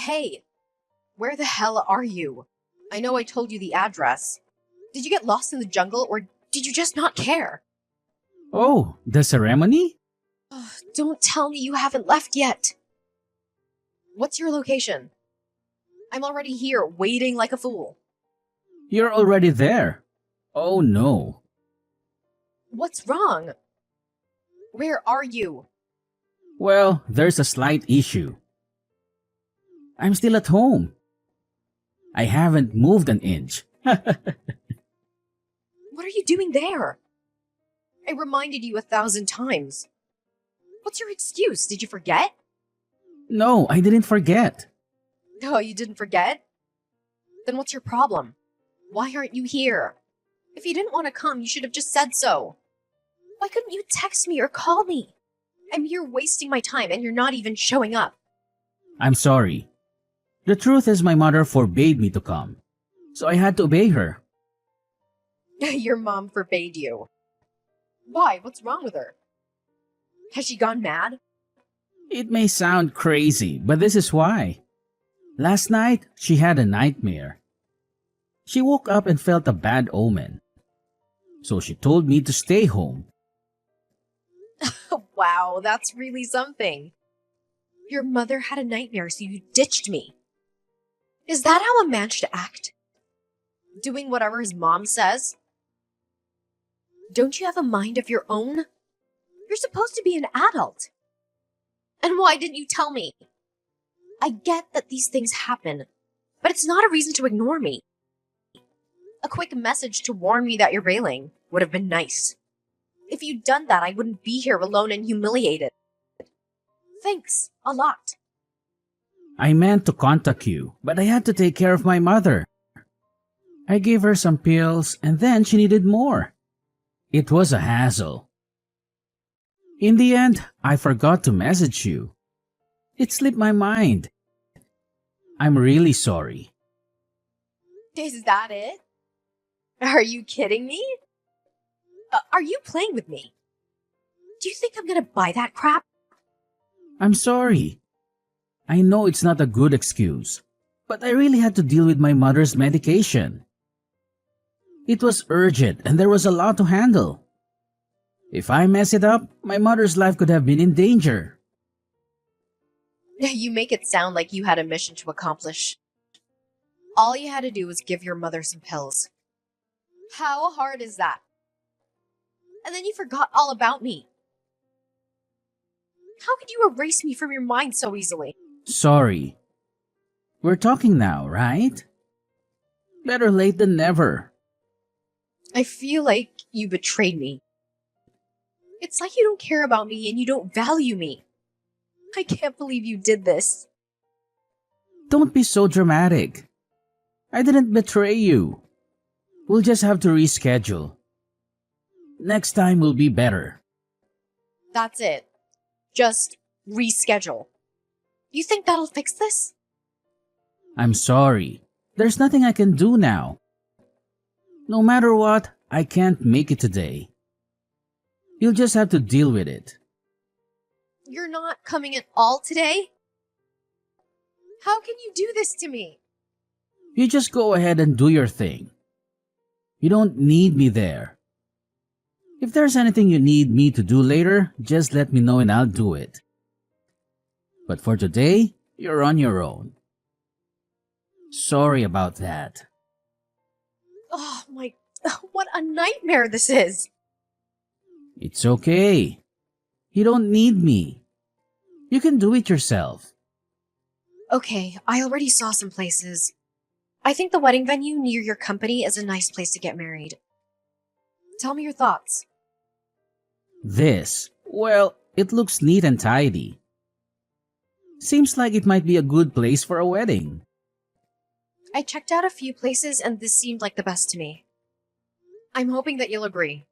Hey, where the hell are you? I know I told you the address. Did you get lost in the jungle or did you just not care? Oh, the ceremony? Ugh, don't tell me you haven't left yet. What's your location? I'm already here, waiting like a fool. You're already there. Oh no. What's wrong? Where are you? Well, there's a slight issue. I'm still at home. I haven't moved an inch. What are you doing there? I reminded you 1,000 times. What's your excuse? Did you forget? No, I didn't forget. Oh, you didn't forget? Then what's your problem? Why aren't you here? If you didn't want to come, you should have just said so. Why couldn't you text me or call me? I'm here wasting my time and you're not even showing up. I'm sorry. The truth is my mother forbade me to come, so I had to obey her. Your mom forbade you. Why? What's wrong with her? Has she gone mad? It may sound crazy, but this is why. Last night, she had a nightmare. She woke up and felt a bad omen. So she told me to stay home. Wow, that's really something. Your mother had a nightmare, so you ditched me. Is that how a man should act? Doing whatever his mom says? Don't you have a mind of your own? You're supposed to be an adult. And why didn't you tell me? I get that these things happen, but it's not a reason to ignore me. A quick message to warn me that you're bailing would have been nice. If you'd done that, I wouldn't be here alone and humiliated. Thanks, a lot. I meant to contact you, but I had to take care of my mother. I gave her some pills and then she needed more. It was a hassle. In the end, I forgot to message you. It slipped my mind. I'm really sorry. Is that it? Are you kidding me? Are you playing with me? Do you think I'm gonna buy that crap? I'm sorry. I know it's not a good excuse, but I really had to deal with my mother's medication. It was urgent and there was a lot to handle. If I mess it up, my mother's life could have been in danger. You make it sound like you had a mission to accomplish. All you had to do was give your mother some pills. How hard is that? And then you forgot all about me. How could you erase me from your mind so easily? Sorry. We're talking now, right? Better late than never. I feel like you betrayed me. It's like you don't care about me and you don't value me. I can't believe you did this. Don't be so dramatic. I didn't betray you. We'll just have to reschedule. Next time will be better. That's it. Just reschedule. You think that'll fix this? I'm sorry. There's nothing I can do now. No matter what, I can't make it today. You'll just have to deal with it. You're not coming at all today? How can you do this to me? You just go ahead and do your thing. You don't need me there. If there's anything you need me to do later, just let me know and I'll do it. But for today, you're on your own. Sorry about that. Oh my, what a nightmare this is. It's okay. You don't need me. You can do it yourself. Okay, I already saw some places. I think the wedding venue near your company is a nice place to get married. Tell me your thoughts. Well, it looks neat and tidy. Seems like it might be a good place for a wedding. I checked out a few places and this seemed like the best to me. I'm hoping that you'll agree.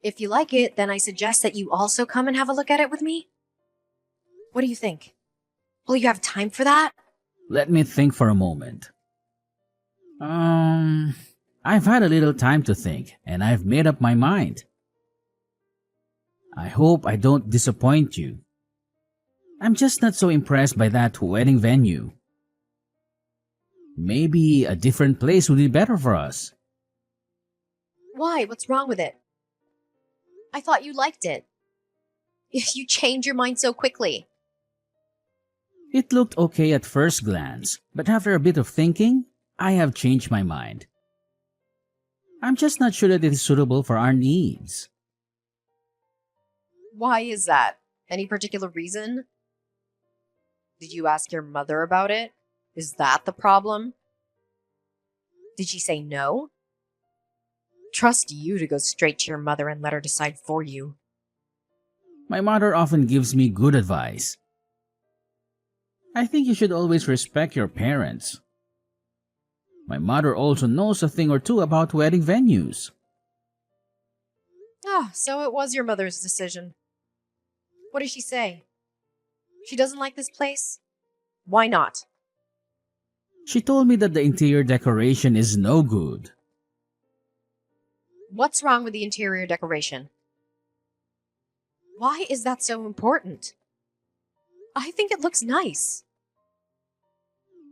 If you like it, then I suggest that you also come and have a look at it with me. What do you think? Will you have time for that? Let me think for a moment. I've had a little time to think and I've made up my mind. I hope I don't disappoint you. I'm just not so impressed by that wedding venue. Maybe a different place would be better for us. Why? What's wrong with it? I thought you liked it. You changed your mind so quickly. It looked okay at first glance, but after a bit of thinking, I have changed my mind. I'm just not sure that it is suitable for our needs. Why is that? Any particular reason? Did you ask your mother about it? Is that the problem? Did she say no? Trust you to go straight to your mother and let her decide for you. My mother often gives me good advice. I think you should always respect your parents. My mother also knows a thing or two about wedding venues. Ah, so it was your mother's decision. What did she say? She doesn't like this place? Why not? She told me that the interior decoration is no good. What's wrong with the interior decoration? Why is that so important? I think it looks nice.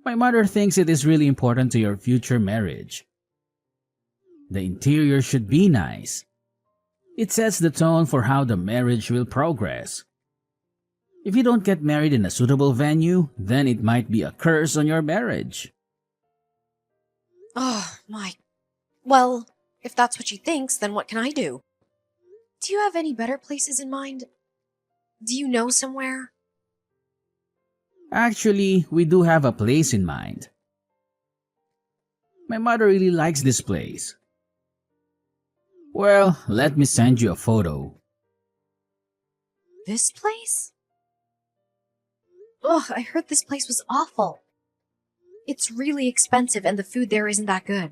My mother thinks it is really important to your future marriage. The interior should be nice. It sets the tone for how the marriage will progress. If you don't get married in a suitable venue, then it might be a curse on your marriage. Oh, my. Well, if that's what she thinks, then what can I do? Do you have any better places in mind? Do you know somewhere? Actually, we do have a place in mind. My mother really likes this place. Well, let me send you a photo. This place? Ugh, I heard this place was awful. It's really expensive and the food there isn't that good.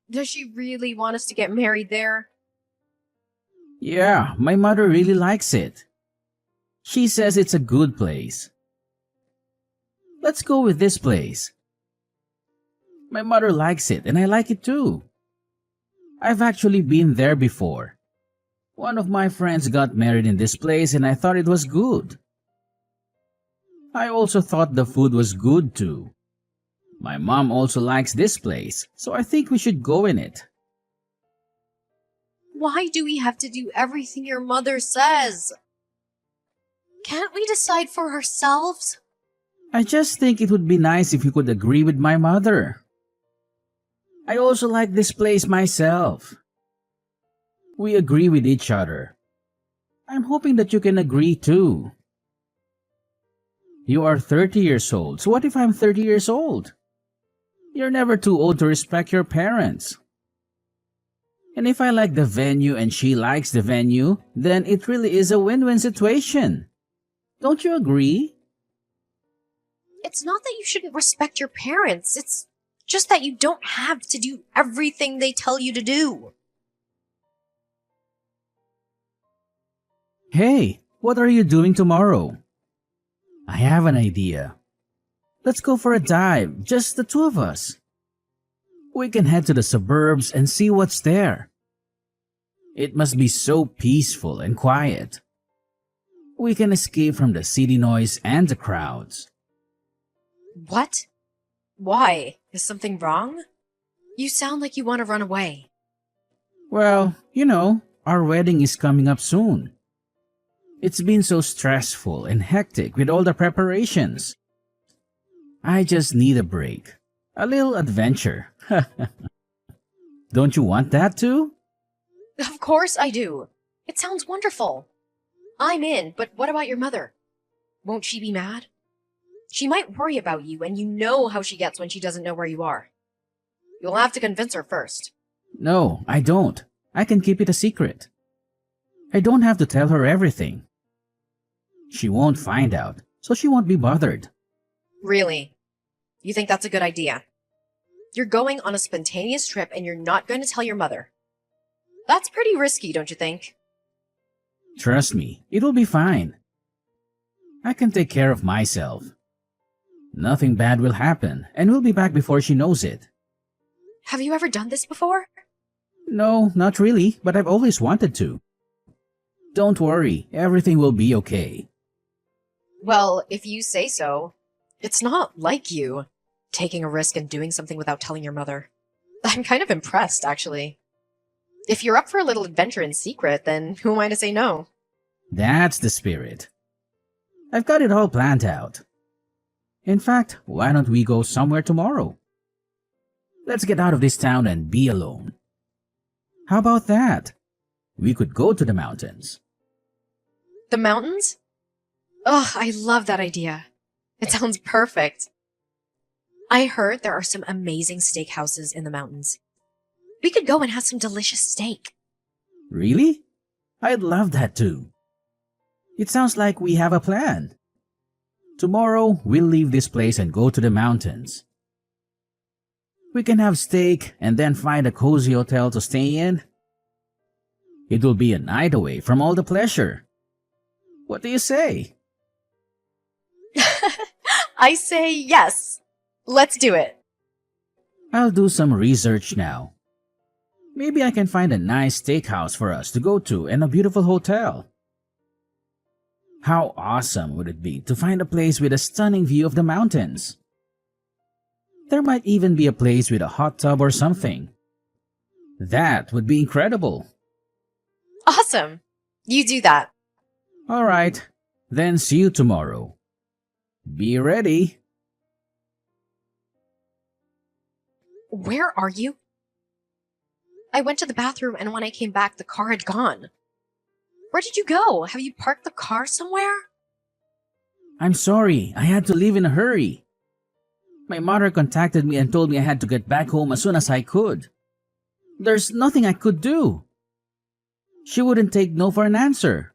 Does she really want us to get married there? Yeah, my mother really likes it. She says it's a good place. Let's go with this place. My mother likes it and I like it too. I've actually been there before. One of my friends got married in this place and I thought it was good. I also thought the food was good too. My mom also likes this place, so I think we should go in it. Why do we have to do everything your mother says? Can't we decide for ourselves? I just think it would be nice if you could agree with my mother. I also like this place myself. We agree with each other. I'm hoping that you can agree too. You are 30 years old, so what if I'm 30 years old? You're never too old to respect your parents. And if I like the venue and she likes the venue, then it really is a win-win situation. Don't you agree? It's not that you shouldn't respect your parents. It's just that you don't have to do everything they tell you to do. Hey, what are you doing tomorrow? I have an idea. Let's go for a dive, just the two of us. We can head to the suburbs and see what's there. It must be so peaceful and quiet. We can escape from the city noise and the crowds. What? Why? Is something wrong? You sound like you want to run away. Well, our wedding is coming up soon. It's been so stressful and hectic with all the preparations. I just need a break. A little adventure. Don't you want that too? Of course I do. It sounds wonderful. I'm in, but what about your mother? Won't she be mad? She might worry about you, and you know how she gets when she doesn't know where you are. You'll have to convince her first. No, I don't. I can keep it a secret. I don't have to tell her everything. She won't find out, so she won't be bothered. Really? You think that's a good idea? You're going on a spontaneous trip and you're not going to tell your mother. That's pretty risky, don't you think? Trust me, it will be fine. I can take care of myself. Nothing bad will happen, and we'll be back before she knows it. Have you ever done this before? No, not really, but I've always wanted to. Don't worry, everything will be okay. Well, if you say so. It's not like you, taking a risk and doing something without telling your mother. I'm kind of impressed, actually. If you're up for a little adventure in secret, then who am I to say no? That's the spirit. I've got it all planned out. In fact, why don't we go somewhere tomorrow? Let's get out of this town and be alone. How about that? We could go to the mountains. The mountains? Ugh, I love that idea. It sounds perfect. I heard there are some amazing steakhouses in the mountains. We could go and have some delicious steak. Really? I'd love that too. It sounds like we have a plan. Tomorrow, we'll leave this place and go to the mountains. We can have steak and then find a cozy hotel to stay in. It will be a night away from all the pleasure. What do you say? I say yes. Let's do it. I'll do some research now. Maybe I can find a nice steakhouse for us to go to and a beautiful hotel. How awesome would it be to find a place with a stunning view of the mountains? There might even be a place with a hot tub or something. That would be incredible. Awesome. You do that. All right, then see you tomorrow. Be ready. Where are you? I went to the bathroom and when I came back, the car had gone. Where did you go? Have you parked the car somewhere? I'm sorry, I had to leave in a hurry. My mother contacted me and told me I had to get back home as soon as I could. There's nothing I could do. She wouldn't take no for an answer.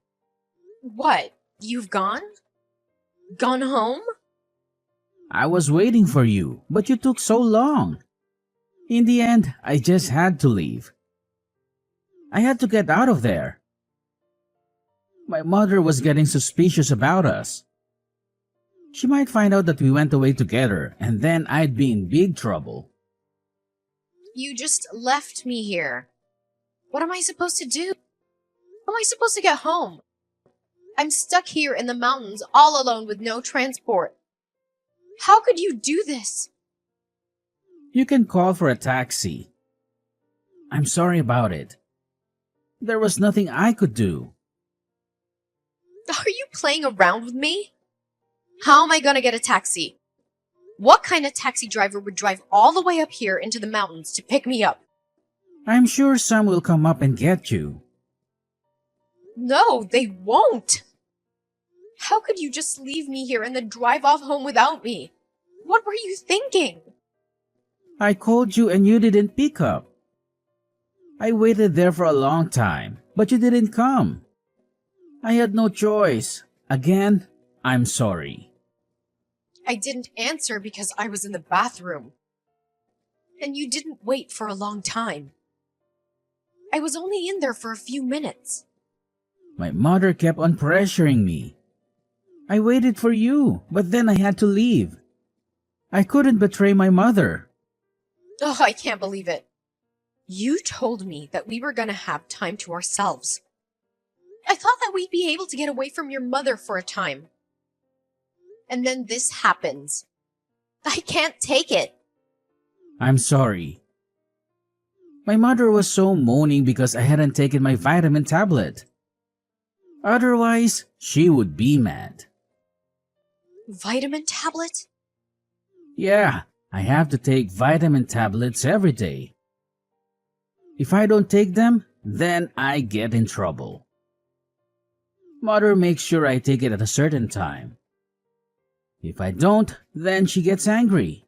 What? You've gone? Gone home? I was waiting for you, but you took so long. In the end, I just had to leave. I had to get out of there. My mother was getting suspicious about us. She might find out that we went away together, and then I'd be in big trouble. You just left me here. What am I supposed to do? How am I supposed to get home? I'm stuck here in the mountains all alone with no transport. How could you do this? You can call for a taxi. I'm sorry about it. There was nothing I could do. Are you playing around with me? How am I gonna get a taxi? What kind of taxi driver would drive all the way up here into the mountains to pick me up? I'm sure some will come up and get you. No, they won't. How could you just leave me here and then drive off home without me? What were you thinking? I called you and you didn't pick up. I waited there for a long time, but you didn't come. I had no choice. Again, I'm sorry. I didn't answer because I was in the bathroom. And you didn't wait for a long time. I was only in there for a few minutes. My mother kept on pressuring me. I waited for you, but then I had to leave. I couldn't betray my mother. Oh, I can't believe it. You told me that we were gonna have time to ourselves. I thought that we'd be able to get away from your mother for a time. And then this happens. I can't take it. I'm sorry. My mother was so moaning because I hadn't taken my vitamin tablet. Otherwise, she would be mad. Vitamin tablet? Yeah, I have to take vitamin tablets every day. If I don't take them, then I get in trouble. Mother makes sure I take it at a certain time. If I don't, then she gets angry.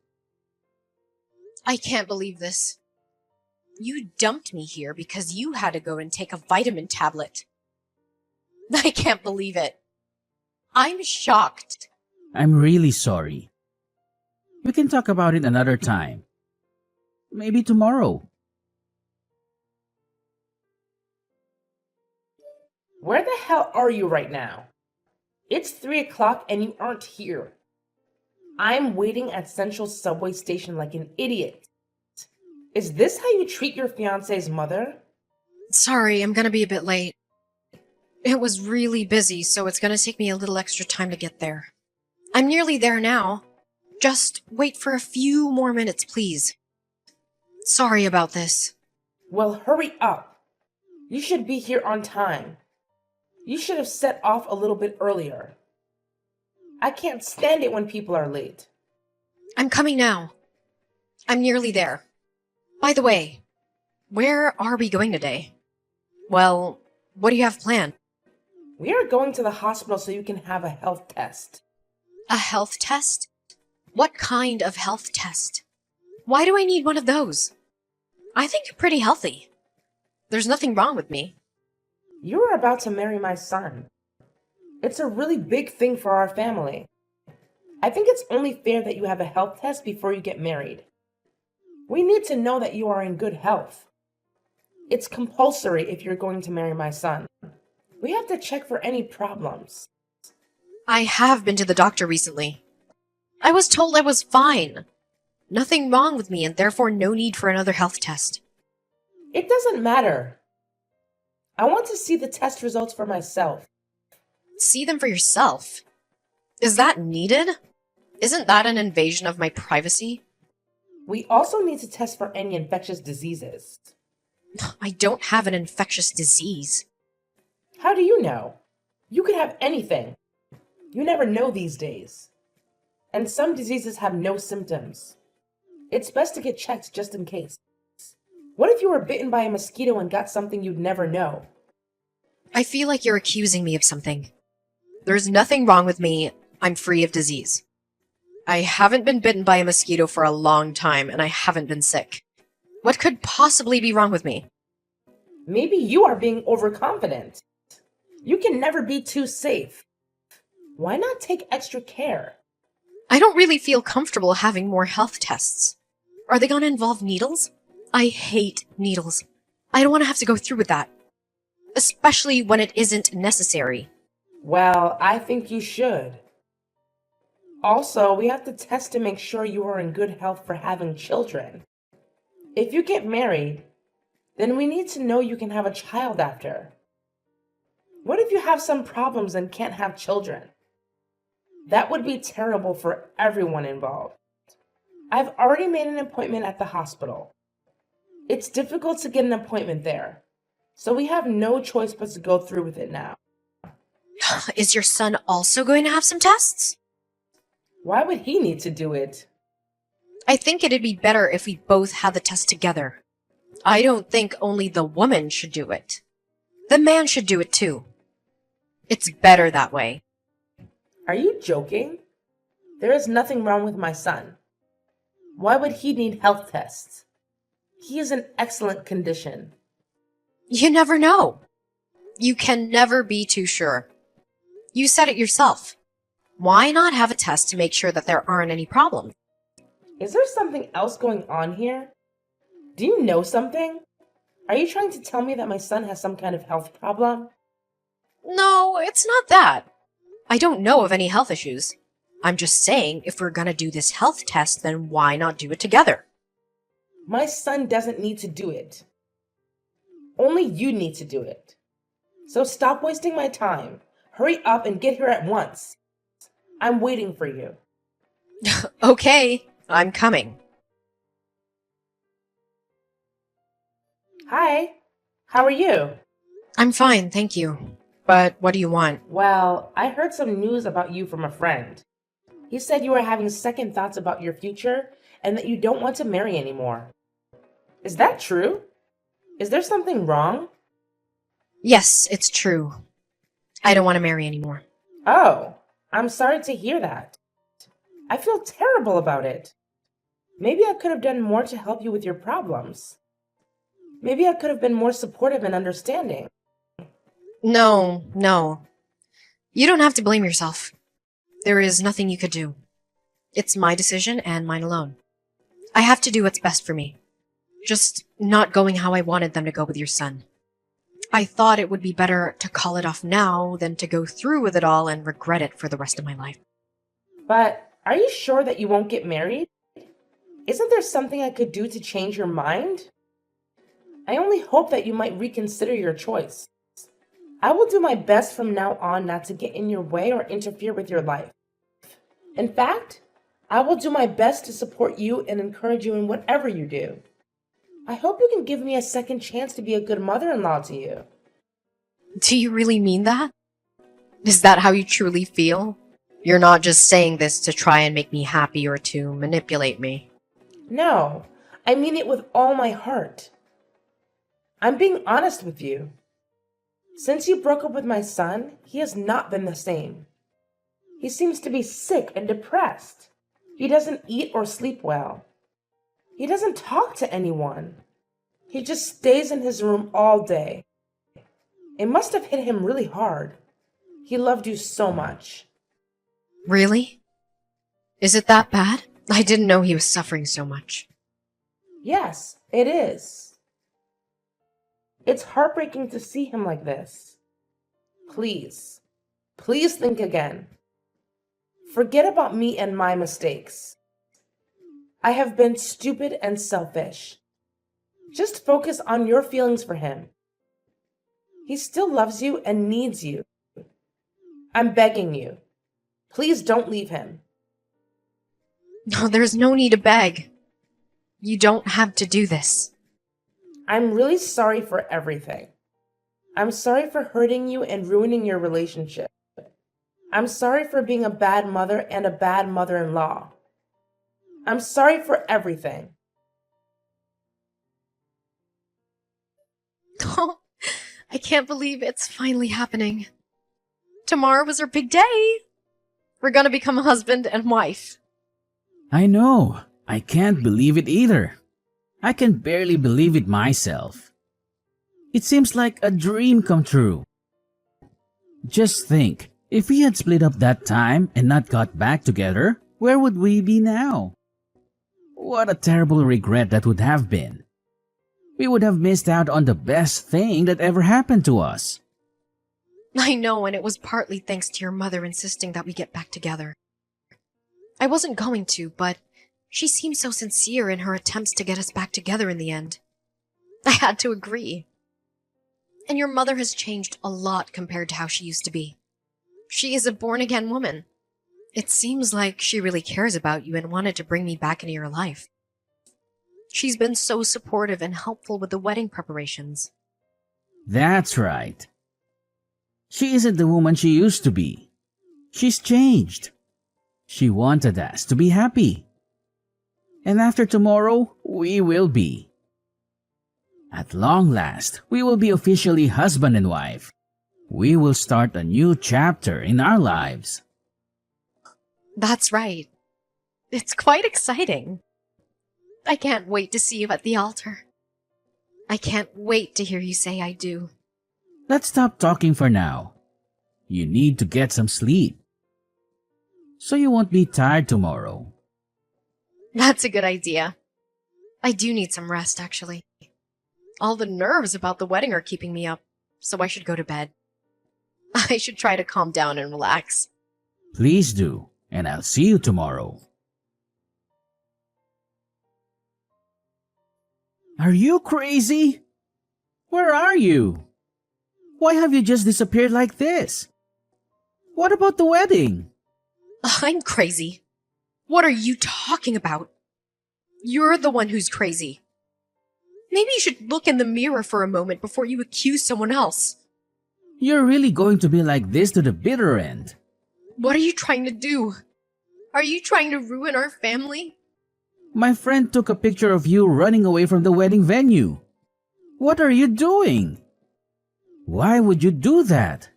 I can't believe this. You dumped me here because you had to go and take a vitamin tablet. I can't believe it. I'm shocked. I'm really sorry. We can talk about it another time. Maybe tomorrow. Where the hell are you right now? It's 3 o'clock and you aren't here. I'm waiting at Central Subway Station like an idiot. Is this how you treat your fiance's mother? Sorry, I'm gonna be a bit late. It was really busy, so it's gonna take me a little extra time to get there. I'm nearly there now. Just wait for a few more minutes, please. Sorry about this. Well, hurry up. You should be here on time. You should have set off a little bit earlier. I can't stand it when people are late. I'm coming now. I'm nearly there. By the way, where are we going today? Well, what do you have planned? We are going to the hospital so you can have a health test. A health test? What kind of health test? Why do I need one of those? I think you're pretty healthy. There's nothing wrong with me. You are about to marry my son. It's a really big thing for our family. I think it's only fair that you have a health test before you get married. We need to know that you are in good health. It's compulsory if you're going to marry my son. We have to check for any problems. I have been to the doctor recently. I was told I was fine. Nothing wrong with me and therefore no need for another health test. It doesn't matter. I want to see the test results for myself. See them for yourself. Is that needed? Isn't that an invasion of my privacy? We also need to test for any infectious diseases. I don't have an infectious disease. How do you know? You could have anything. You never know these days. And some diseases have no symptoms. It's best to get checked just in case. What if you were bitten by a mosquito and got something you'd never know? I feel like you're accusing me of something. There's nothing wrong with me. I'm free of disease. I haven't been bitten by a mosquito for a long time, and I haven't been sick. What could possibly be wrong with me? Maybe you are being overconfident. You can never be too safe. Why not take extra care? I don't really feel comfortable having more health tests. Are they going to involve needles? I hate needles. I don't want to have to go through with that. Especially when it isn't necessary. Well, I think you should. Also, we have to test to make sure you are in good health for having children. If you get married, then we need to know you can have a child after. What if you have some problems and can't have children? That would be terrible for everyone involved. I've already made an appointment at the hospital. It's difficult to get an appointment there, so we have no choice but to go through with it now. Is your son also going to have some tests? Why would he need to do it? I think it'd be better if we both had the test together. I don't think only the woman should do it. The man should do it too. It's better that way. Are you joking? There is nothing wrong with my son. Why would he need health tests? He is in excellent condition. You never know. You can never be too sure. You said it yourself. Why not have a test to make sure that there aren't any problems? Is there something else going on here? Do you know something? Are you trying to tell me that my son has some kind of health problem? No, it's not that. I don't know of any health issues. I'm just saying, if we're gonna do this health test, then why not do it together? My son doesn't need to do it. Only you need to do it. So stop wasting my time. Hurry up and get here at once. I'm waiting for you. Okay, I'm coming. Hi, how are you? I'm fine, thank you. But what do you want? Well, I heard some news about you from a friend. He said you are having second thoughts about your future and that you don't want to marry anymore. Is that true? Is there something wrong? Yes, it's true. I don't want to marry anymore. Oh, I'm sorry to hear that. I feel terrible about it. Maybe I could have done more to help you with your problems. Maybe I could have been more supportive and understanding. No. You don't have to blame yourself. There is nothing you could do. It's my decision and mine alone. I have to do what's best for me. Just not going how I wanted them to go with your son. I thought it would be better to call it off now than to go through with it all and regret it for the rest of my life. But are you sure that you won't get married? Isn't there something I could do to change your mind? I only hope that you might reconsider your choice. I will do my best from now on not to get in your way or interfere with your life. In fact, I will do my best to support you and encourage you in whatever you do. I hope you can give me a second chance to be a good mother-in-law to you. Do you really mean that? Is that how you truly feel? You're not just saying this to try and make me happy or to manipulate me. No, I mean it with all my heart. I'm being honest with you. Since you broke up with my son, he has not been the same. He seems to be sick and depressed. He doesn't eat or sleep well. He doesn't talk to anyone. He just stays in his room all day. It must have hit him really hard. He loved you so much. Really? Is it that bad? I didn't know he was suffering so much. Yes, it is. It's heartbreaking to see him like this. Please, please think again. Forget about me and my mistakes. I have been stupid and selfish. Just focus on your feelings for him. He still loves you and needs you. I'm begging you. Please don't leave him. No, there's no need to beg. You don't have to do this. I'm really sorry for everything. I'm sorry for hurting you and ruining your relationship. I'm sorry for being a bad mother and a bad mother-in-law. I'm sorry for everything. Oh, I can't believe it's finally happening. Tomorrow was our big day. We're gonna become husband and wife. I know. I can't believe it either. I can barely believe it myself. It seems like a dream come true. Just think, if we had split up that time and not got back together, where would we be now? What a terrible regret that would have been. We would have missed out on the best thing that ever happened to us. I know, and it was partly thanks to your mother insisting that we get back together. I wasn't going to, but she seemed so sincere in her attempts to get us back together in the end. I had to agree. And your mother has changed a lot compared to how she used to be. She is a born-again woman. It seems like she really cares about you and wanted to bring me back into your life. She's been so supportive and helpful with the wedding preparations. That's right. She isn't the woman she used to be. She's changed. She wanted us to be happy. And after tomorrow, we will be. At long last, we will be officially husband and wife. We will start a new chapter in our lives. That's right. It's quite exciting. I can't wait to see you at the altar. I can't wait to hear you say I do. Let's stop talking for now. You need to get some sleep, so you won't be tired tomorrow. That's a good idea. I do need some rest, actually. All the nerves about the wedding are keeping me up, so I should go to bed. I should try to calm down and relax. Please do, and I'll see you tomorrow. Are you crazy? Where are you? Why have you just disappeared like this? What about the wedding? I'm crazy. What are you talking about? You're the one who's crazy. Maybe you should look in the mirror for a moment before you accuse someone else. You're really going to be like this to the bitter end. What are you trying to do? Are you trying to ruin our family? My friend took a picture of you running away from the wedding venue. What are you doing? Why would you do that?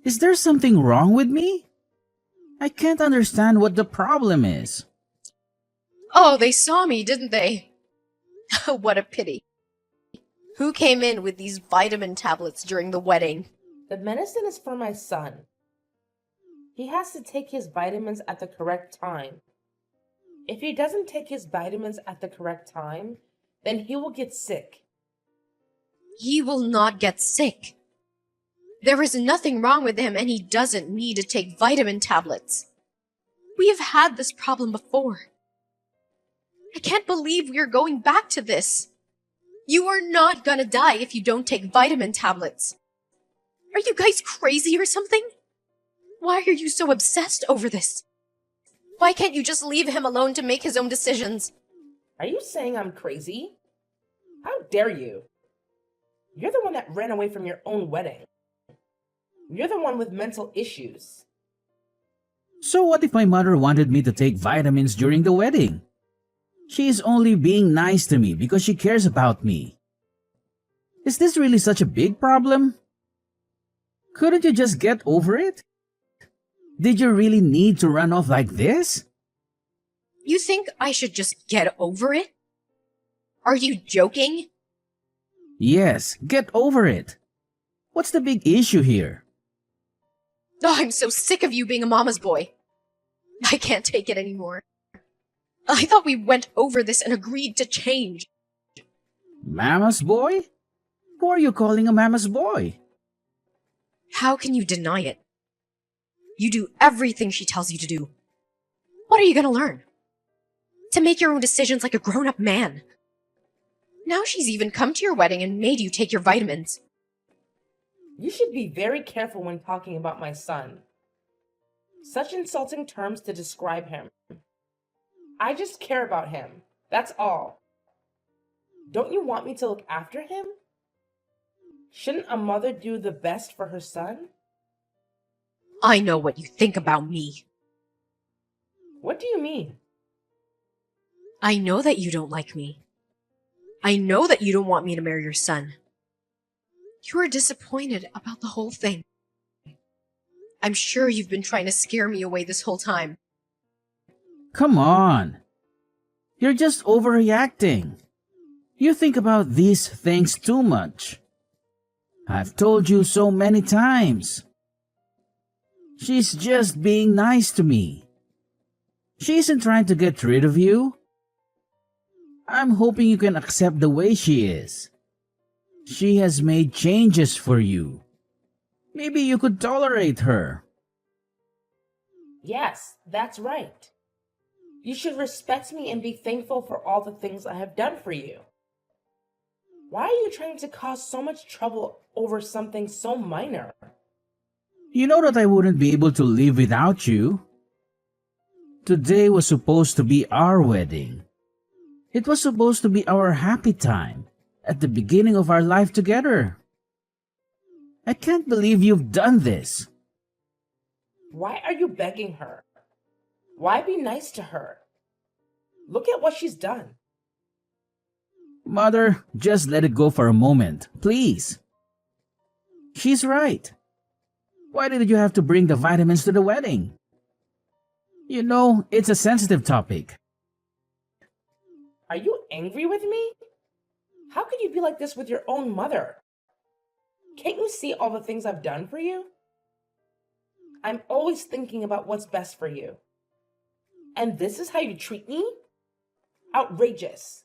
Is there something wrong with me? I can't understand what the problem is. Oh, they saw me, didn't they? What a pity. Who came in with these vitamin tablets during the wedding? The medicine is for my son. He has to take his vitamins at the correct time. If he doesn't take his vitamins at the correct time, then he will get sick. He will not get sick. There is nothing wrong with him, and he doesn't need to take vitamin tablets. We have had this problem before. I can't believe we are going back to this. You are not gonna die if you don't take vitamin tablets. Are you guys crazy or something? Why are you so obsessed over this? Why can't you just leave him alone to make his own decisions? Are you saying I'm crazy? How dare you? You're the one that ran away from your own wedding. You're the one with mental issues. So what if my mother wanted me to take vitamins during the wedding? She is only being nice to me because she cares about me. Is this really such a big problem? Couldn't you just get over it? Did you really need to run off like this? You think I should just get over it? Are you joking? Yes, get over it. What's the big issue here? Oh, I'm so sick of you being a mama's boy. I can't take it anymore. I thought we went over this and agreed to change. Mama's boy? Who are you calling a mama's boy? How can you deny it? You do everything she tells you to do. What are you gonna learn? To make your own decisions like a grown-up man. Now she's even come to your wedding and made you take your vitamins. You should be very careful when talking about my son. Such insulting terms to describe him. I just care about him. That's all. Don't you want me to look after him? Shouldn't a mother do the best for her son? I know what you think about me. What do you mean? I know that you don't like me. I know that you don't want me to marry your son. You are disappointed about the whole thing. I'm sure you've been trying to scare me away this whole time. Come on. You're just overreacting. You think about these things too much. I've told you so many times. She's just being nice to me. She isn't trying to get rid of you. I'm hoping you can accept the way she is. She has made changes for you. Maybe you could tolerate her. Yes, that's right. You should respect me and be thankful for all the things I have done for you. Why are you trying to cause so much trouble over something so minor? You know that I wouldn't be able to live without you. Today was supposed to be our wedding. It was supposed to be our happy time at the beginning of our life together. I can't believe you've done this. Why are you begging her? Why be nice to her? Look at what she's done. Mother, just let it go for a moment, please. She's right. Why did you have to bring the vitamins to the wedding? You know, it's a sensitive topic. Are you angry with me? How could you be like this with your own mother? Can't you see all the things I've done for you? I'm always thinking about what's best for you. And this is how you treat me? Outrageous.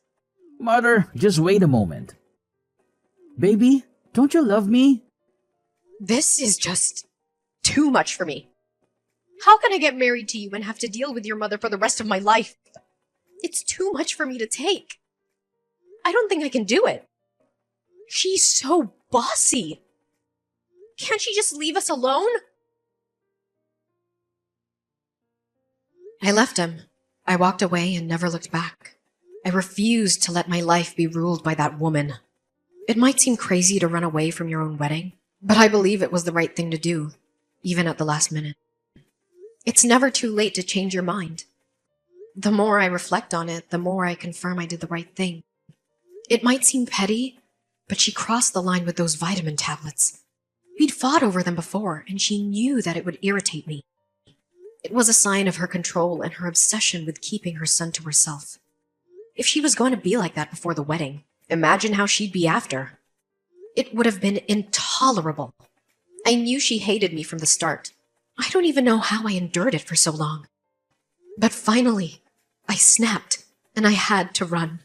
Mother, just wait a moment. Baby, don't you love me? This is just too much for me. How can I get married to you and have to deal with your mother for the rest of my life? It's too much for me to take. I don't think I can do it. She's so bossy. Can't she just leave us alone? I left him. I walked away and never looked back. I refused to let my life be ruled by that woman. It might seem crazy to run away from your own wedding, but I believe it was the right thing to do, even at the last minute. It's never too late to change your mind. The more I reflect on it, the more I confirm I did the right thing. It might seem petty, but she crossed the line with those vitamin tablets. We'd fought over them before, and she knew that it would irritate me. It was a sign of her control and her obsession with keeping her son to herself. If she was going to be like that before the wedding, imagine how she'd be after. It would have been intolerable. I knew she hated me from the start. I don't even know how I endured it for so long. But finally, I snapped, and I had to run.